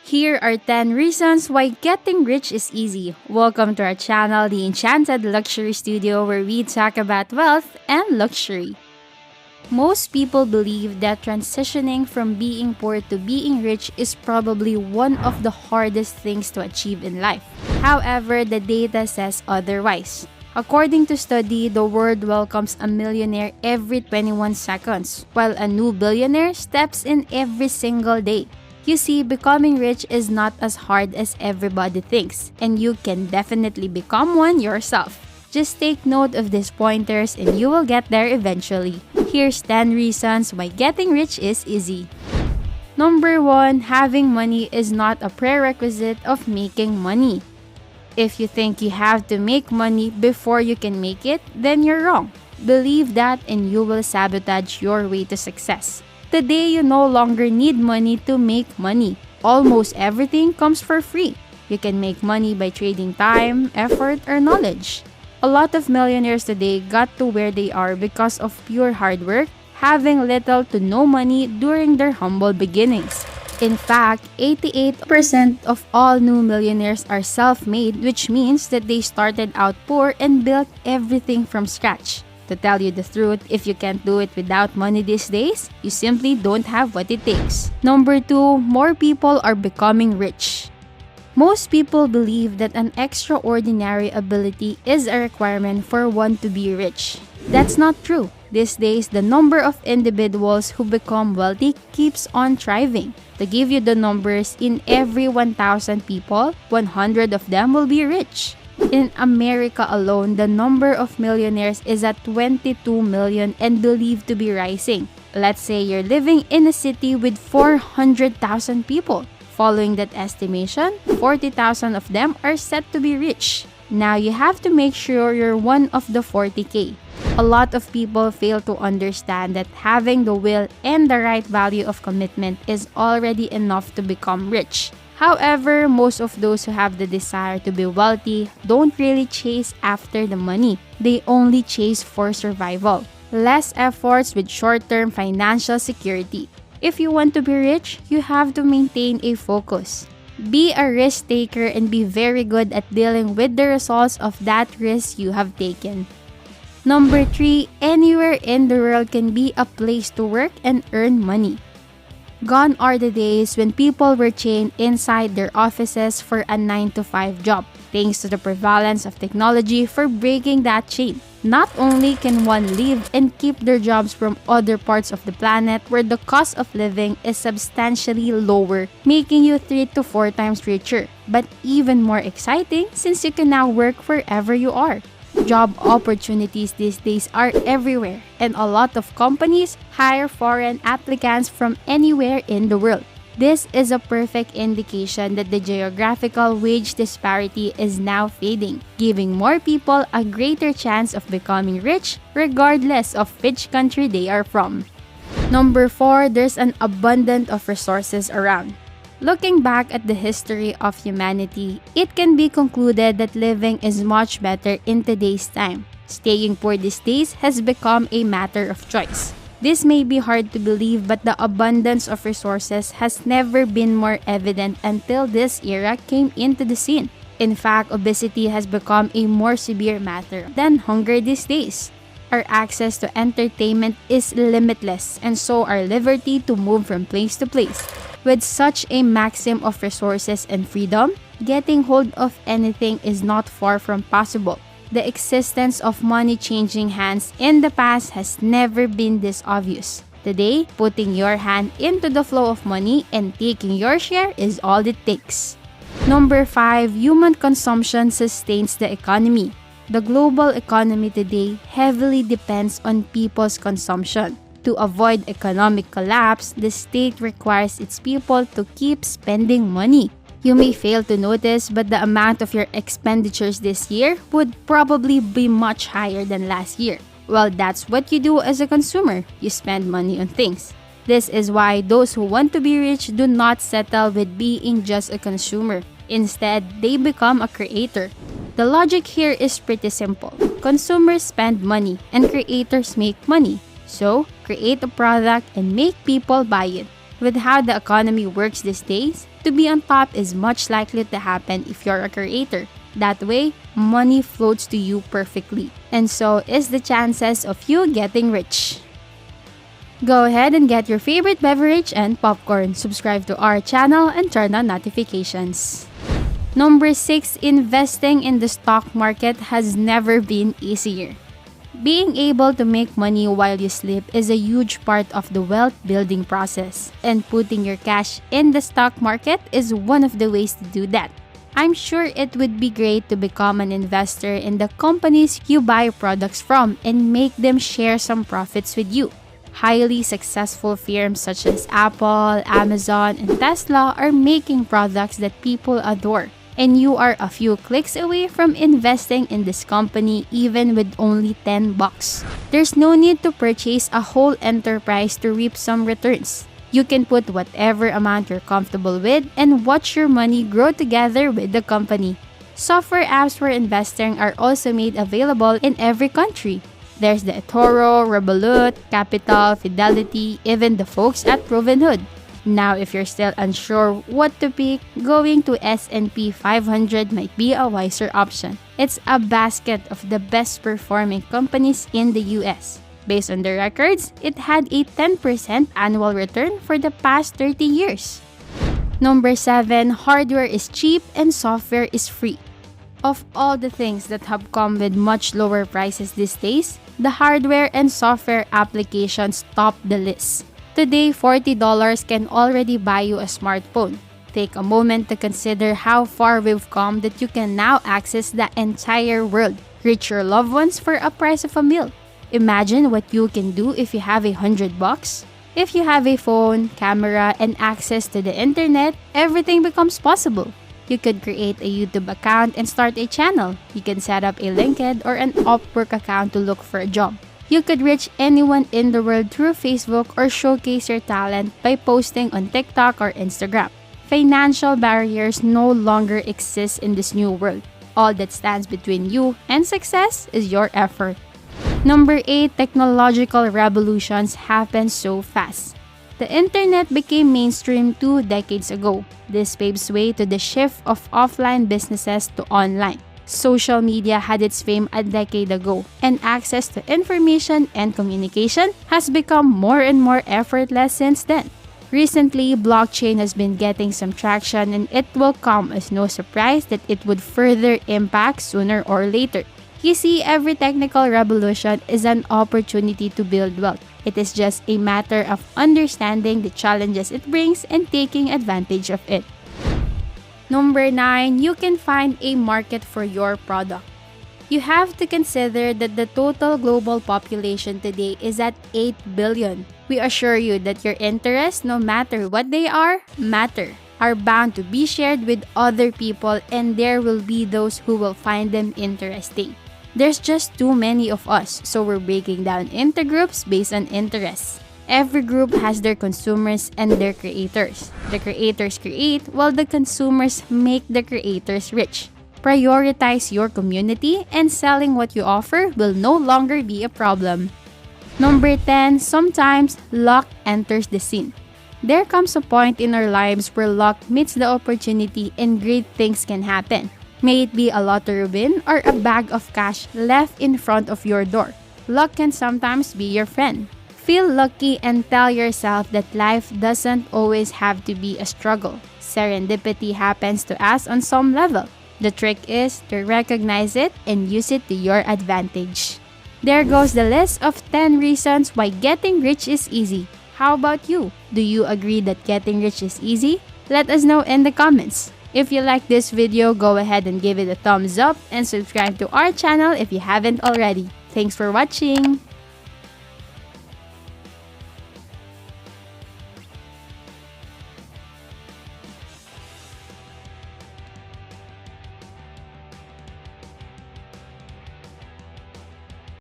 Here are 10 reasons why getting rich is easy. Welcome to our channel, The Enchanted Luxury Studio, where we talk about wealth and luxury. Most people believe that transitioning from being poor to being rich is probably one of the hardest things to achieve in life. However, the data says otherwise. According to study, the world welcomes a millionaire every 21 seconds, while a new billionaire steps in every single day. You see, becoming rich is not as hard as everybody thinks, and you can definitely become one yourself. Just take note of these pointers and you will get there eventually. Here's 10 reasons why getting rich is easy. Number 1, having money is not a prerequisite of making money. If you think you have to make money before you can make it, then you're wrong. Believe that and you will sabotage your way to success. Today, you no longer need money to make money. Almost everything comes for free. You can make money by trading time, effort, or knowledge. A lot of millionaires today got to where they are because of pure hard work, having little to no money during their humble beginnings. In fact, 88% of all new millionaires are self-made, which means that they started out poor and built everything from scratch. To tell you the truth, if you can't do it without money these days, you simply don't have what it takes. Number 2, more people are becoming rich. Most people believe that an extraordinary ability is a requirement for one to be rich. That's not true. These days, the number of individuals who become wealthy keeps on thriving. To give you the numbers, in every 1,000 people, 100 of them will be rich. In America alone, the number of millionaires is at 22 million and believed to be rising. Let's say you're living in a city with 400,000 people. Following that estimation, 40,000 of them are set to be rich. Now you have to make sure you're one of the 40K. A lot of people fail to understand that having the will and the right value of commitment is already enough to become rich. However, most of those who have the desire to be wealthy don't really chase after the money. They only chase for survival. Less efforts with short-term financial security. If you want to be rich, you have to maintain a focus. Be a risk taker and be very good at dealing with the results of that risk you have taken. Number 3, anywhere in the world can be a place to work and earn money. Gone are the days when people were chained inside their offices for a 9-to-5 job. Thanks to the prevalence of technology for breaking that chain. Not only can one live and keep their jobs from other parts of the planet where the cost of living is substantially lower, making you 3 to 4 times richer, but even more exciting since you can now work wherever you are. Job opportunities these days are everywhere, and a lot of companies hire foreign applicants from anywhere in the world. This is a perfect indication that the geographical wage disparity is now fading, giving more people a greater chance of becoming rich regardless of which country they are from. Number 4, there's an abundance of resources around. Looking back at the history of humanity, it can be concluded that living is much better in today's time. Staying poor these days has become a matter of choice. This may be hard to believe, but the abundance of resources has never been more evident until this era came into the scene. In fact, obesity has become a more severe matter than hunger these days. Our access to entertainment is limitless, and so our liberty to move from place to place. With such a maximum of resources and freedom, getting hold of anything is not far from possible. The existence of money changing hands in the past has never been this obvious. Today, putting your hand into the flow of money and taking your share is all it takes. Number 5, human consumption sustains the economy. The global economy today heavily depends on people's consumption. To avoid economic collapse, the state requires its people to keep spending money. You may fail to notice, but the amount of your expenditures this year would probably be much higher than last year. Well, that's what you do as a consumer. You spend money on things. This is why those who want to be rich do not settle with being just a consumer. Instead, they become a creator. The logic here is pretty simple. Consumers spend money and creators make money. So, create a product and make people buy it. With how the economy works these days, to be on top is much likely to happen if you're a creator. That way, money floats to you perfectly, and so is the chances of you getting rich. Go ahead and get your favorite beverage and popcorn, subscribe to our channel, and turn on notifications. Number 6. Investing in the stock market has never been easier. Being able to make money while you sleep is a huge part of the wealth building process, and putting your cash in the stock market is one of the ways to do that. I'm sure it would be great to become an investor in the companies you buy products from and make them share some profits with you. Highly successful firms such as Apple, Amazon, and Tesla are making products that people adore, and you are a few clicks away from investing in this company even with only $10. There's no need to purchase a whole enterprise to reap some returns. You can put whatever amount you're comfortable with and watch your money grow together with the company. Software apps for investing are also made available in every country. There's the eToro, Revolut, Capital, Fidelity, even the folks at Provenhood. Now, if you're still unsure what to pick, going to S&P 500 might be a wiser option. It's a basket of the best performing companies in the US. Based on the records, it had a 10% annual return for the past 30 years. Number 7. Hardware is cheap and software is free. Of all the things that have come with much lower prices these days, the hardware and software applications top the list. Today, $40 can already buy you a smartphone. Take a moment to consider how far we've come that you can now access the entire world, reach your loved ones for a price of a meal. Imagine what you can do if you have $100. If you have a phone, camera, and access to the internet, everything becomes possible. You could create a YouTube account and start a channel. You can set up a LinkedIn or an Upwork account to look for a job. You could reach anyone in the world through Facebook or showcase your talent by posting on TikTok or Instagram. Financial barriers no longer exist in this new world. All that stands between you and success is your effort. Number 8. Technological revolutions happen so fast. The internet became mainstream 2 decades ago. This paves way to the shift of offline businesses to online. Social media had its fame a decade ago, and access to information and communication has become more and more effortless since then. Recently, blockchain has been getting some traction, and it will come as no surprise that it would further impact sooner or later. You see, every technical revolution is an opportunity to build wealth. It is just a matter of understanding the challenges it brings and taking advantage of it. Number 9. You can find a market for your product. You have to consider that the total global population today is at 8 billion. We assure you that your interests, no matter what they are bound to be shared with other people, and there will be those who will find them interesting. There's just too many of us, so we're breaking down into groups based on interests. Every group has their consumers and their creators. The creators create while the consumers make the creators rich. Prioritize your community, and selling what you offer will no longer be a problem. Number 10. Sometimes luck enters the scene. There comes a point in our lives where luck meets the opportunity and great things can happen. May it be a lottery win or a bag of cash left in front of your door. Luck can sometimes be your friend. Feel lucky and tell yourself that life doesn't always have to be a struggle. Serendipity happens to us on some level. The trick is to recognize it and use it to your advantage. There goes the list of 10 reasons why getting rich is easy. How about you? Do you agree that getting rich is easy? Let us know in the comments. If you like this video, go ahead and give it a thumbs up and subscribe to our channel if you haven't already. Thanks for watching!